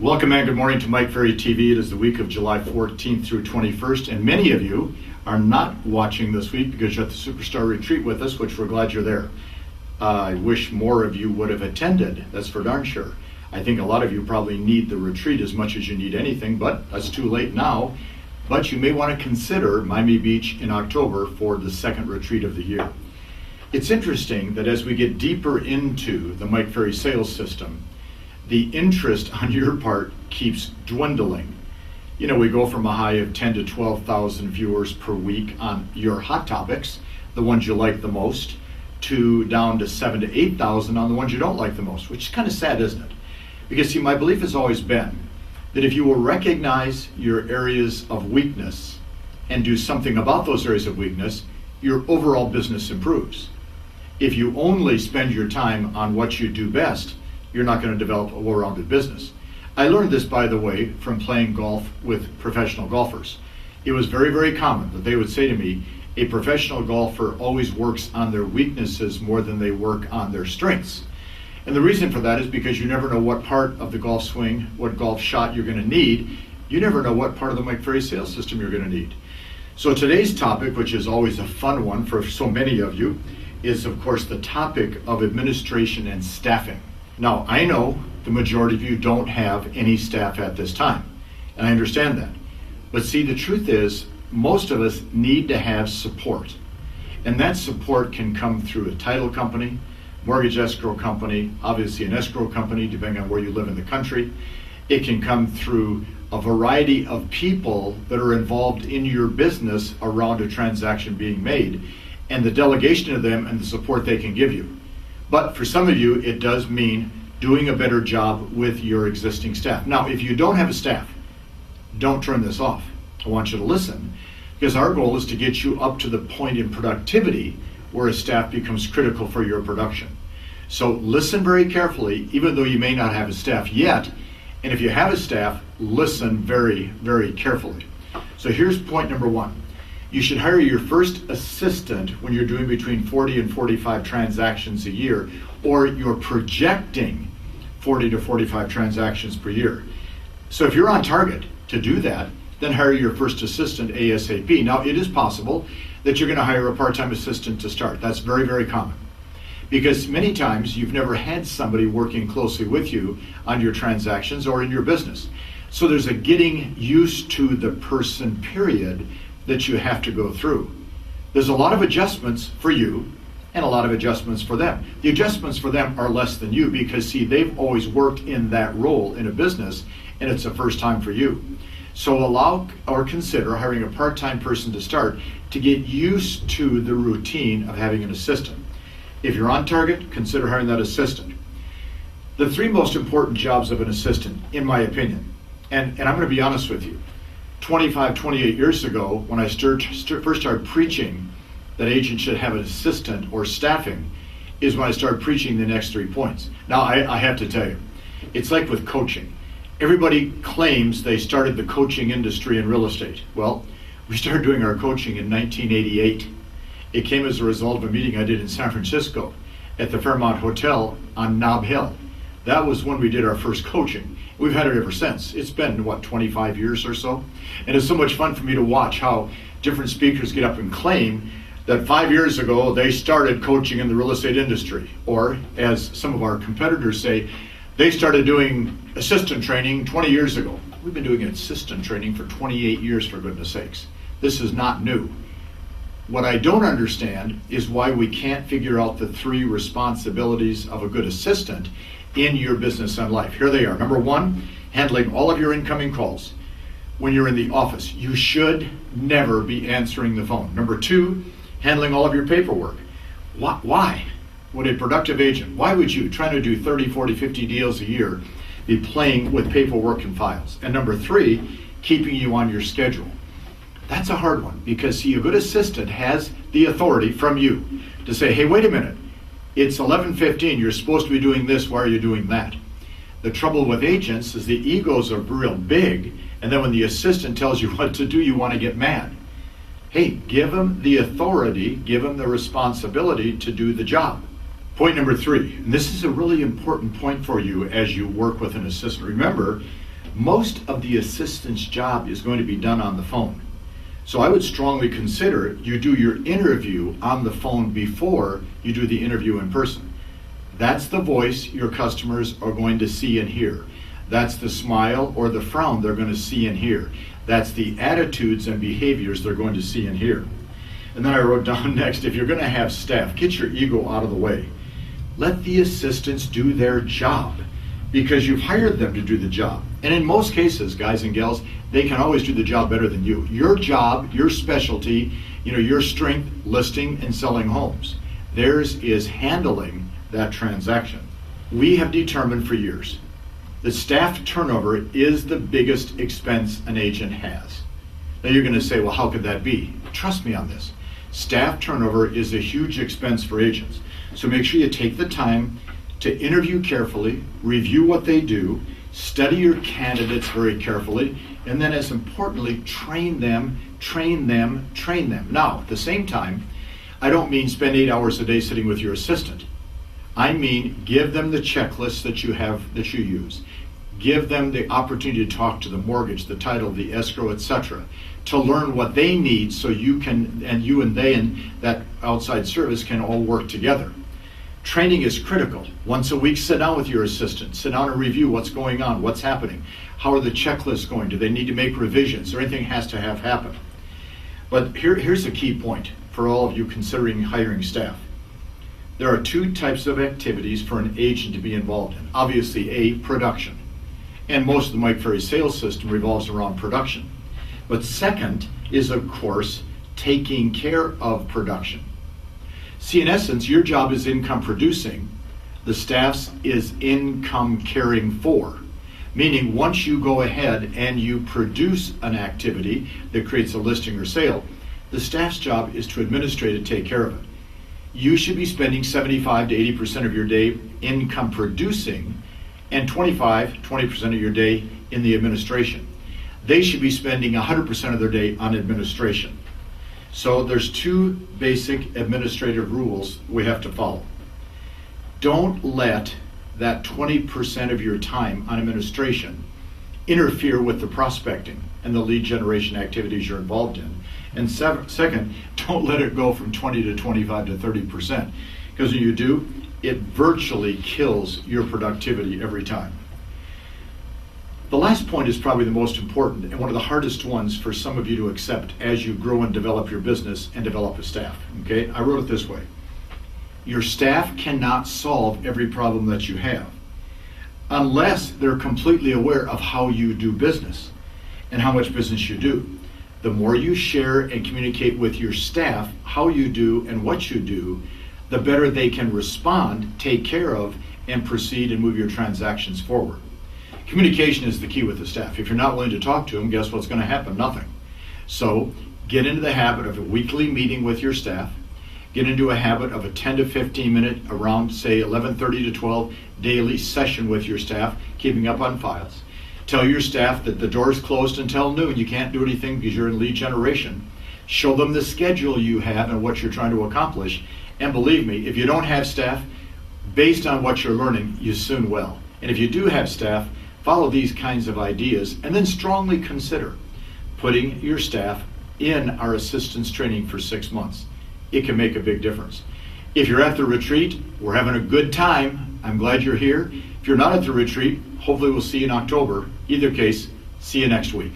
Welcome and good morning to Mike Ferry TV. It is the week of July 14th through 21st, and many of you are not watching this week because you're at the Superstar Retreat with us, which we're glad you're there. I wish more of you would have attended, that's for darn sure. I think a lot of you probably need the retreat as much as you need anything, but that's too late now. But you may want to consider Miami Beach in October for the second retreat of the year. It's interesting that as we get deeper into the Mike Ferry sales system, the interest on your part keeps dwindling. You know, we go from a high of 10 to 12,000 viewers per week on your hot topics, the ones you like the most, to down to 7,000 to 8,000 on the ones you don't like the most, which is kind of sad, isn't it? Because see, my belief has always been that if you will recognize your areas of weakness and do something about those areas of weakness, your overall business improves. If you only spend your time on what you do best, you're not going to develop a well-rounded business. I learned this, by the way, from playing golf with professional golfers. It was very, very common that they would say to me, a professional golfer always works on their weaknesses more than they work on their strengths. And the reason for that is because you never know what part of the golf swing, what golf shot you're going to need. You never know what part of the Mike Ferry sales system you're going to need. So today's topic, which is always a fun one for so many of you, is of course the topic of administration and staffing. Now, I know the majority of you don't have any staff at this time, and I understand that. But see, the truth is, most of us need to have support. And that support can come through a title company, mortgage escrow company, obviously an escrow company, depending on where you live in the country. It can come through a variety of people that are involved in your business around a transaction being made, and the delegation of them and the support they can give you. But for some of you, it does mean doing a better job with your existing staff. Now, if you don't have a staff, don't turn this off. I want you to listen, because our goal is to get you up to the point in productivity where a staff becomes critical for your production. So listen very carefully, even though you may not have a staff yet. And if you have a staff, listen very, very carefully. So here's point number one. You should hire your first assistant when you're doing between 40 and 45 transactions a year, or you're projecting 40 to 45 transactions per year. So if you're on target to do that, then hire your first assistant ASAP. Now, it is possible that you're going to hire a part-time assistant to start. That's very, very common. Because many times you've never had somebody working closely with you on your transactions or in your business. So there's a getting used to the person period that you have to go through. There's a lot of adjustments for you and a lot of adjustments for them. The adjustments for them are less than you because, see, they've always worked in that role in a business and it's the first time for you. So allow or consider hiring a part-time person to start to get used to the routine of having an assistant. If you're on target, consider hiring that assistant. The three most important jobs of an assistant, in my opinion, and I'm going to be honest with you, 25, 28 years ago, when I first started preaching that agents should have an assistant or staffing, is when I started preaching the next 3 points. Now, I have to tell you, it's like with coaching. Everybody claims they started the coaching industry in real estate. Well, we started doing our coaching in 1988. It came as a result of a meeting I did in San Francisco at the Fairmont Hotel on Nob Hill. That was when we did our first coaching. We've had it ever since. It's been, 25 years or so? And it's so much fun for me to watch how different speakers get up and claim that 5 years ago they started coaching in the real estate industry. Or, as some of our competitors say, they started doing assistant training 20 years ago. We've been doing assistant training for 28 years, for goodness sakes. This is not new. What I don't understand is why we can't figure out the three responsibilities of a good assistant in your business and life. Here they are. Number one, handling all of your incoming calls. When you're in the office, you should never be answering the phone. Number two, handling all of your paperwork. Why would a productive agent, why would you, trying to do 30, 40, 50 deals a year, be playing with paperwork and files? And number three, keeping you on your schedule. That's a hard one because, see, a good assistant has the authority from you to say, hey, wait a minute, it's 11:15, you're supposed to be doing this, why are you doing that? The trouble with agents is the egos are real big, and then when the assistant tells you what to do, you want to get mad. Hey, give them the authority, give them the responsibility to do the job. Point number three, and this is a really important point for you as you work with an assistant. Remember, most of the assistant's job is going to be done on the phone. So I would strongly consider you do your interview on the phone before you do the interview in person. That's the voice your customers are going to see and hear. That's the smile or the frown they're going to see and hear. That's the attitudes and behaviors they're going to see and hear. And then I wrote down next, if you're going to have staff, get your ego out of the way. Let the assistants do their job, because you've hired them to do the job. And in most cases, guys and gals, they can always do the job better than you. Your job, your specialty, your strength, listing and selling homes. Theirs is handling that transaction. We have determined for years that staff turnover is the biggest expense an agent has. Now you're going to say, well, how could that be? Trust me on this. Staff turnover is a huge expense for agents. So make sure you take the time to interview carefully, review what they do, study your candidates very carefully, and then as importantly, train them. Now, at the same time, I don't mean spend 8 hours a day sitting with your assistant. I mean, give them the checklist that you use. Give them the opportunity to talk to the mortgage, the title, the escrow, etc., to learn what they need so you and they and that outside service can all work together. Training is critical. Once a week, sit down with your assistant. Sit down and review what's going on, what's happening. How are the checklists going? Do they need to make revisions? Or anything has to have happen? But here's a key point for all of you considering hiring staff. There are two types of activities for an agent to be involved in. Obviously, A, production. And most of the Mike Ferry sales system revolves around production. But second is, of course, taking care of production. See, in essence, your job is income producing. The staff's is income caring for. Meaning, once you go ahead and you produce an activity that creates a listing or sale, the staff's job is to administrate and take care of it. You should be spending 75 to 80% of your day income producing and 20% of your day in the administration. They should be spending 100% of their day on administration. So there's two basic administrative rules we have to follow. Don't let that 20% of your time on administration interfere with the prospecting and the lead generation activities you're involved in. And second, don't let it go from 20 to 25 to 30%, because when you do, it virtually kills your productivity every time. The last point is probably the most important and one of the hardest ones for some of you to accept as you grow and develop your business and develop a staff. Okay, I wrote it this way. Your staff cannot solve every problem that you have unless they're completely aware of how you do business and how much business you do. The more you share and communicate with your staff how you do and what you do, the better they can respond, take care of, and proceed and move your transactions forward. Communication is the key with the staff. If you're not willing to talk to them, guess what's going to happen? Nothing. So get into the habit of a weekly meeting with your staff. Get into a habit of a 10 to 15 minute, around say 11:30 to 12 daily session with your staff, keeping up on files. Tell your staff that the door's closed until noon. You can't do anything because you're in lead generation. Show them the schedule you have and what you're trying to accomplish. And believe me, if you don't have staff, based on what you're learning, you soon will. And if you do have staff, follow these kinds of ideas and then strongly consider putting your staff in our assistance training for 6 months. It can make a big difference. If you're at the retreat, we're having a good time. I'm glad you're here. If you're not at the retreat, hopefully we'll see you in October. Either case, see you next week.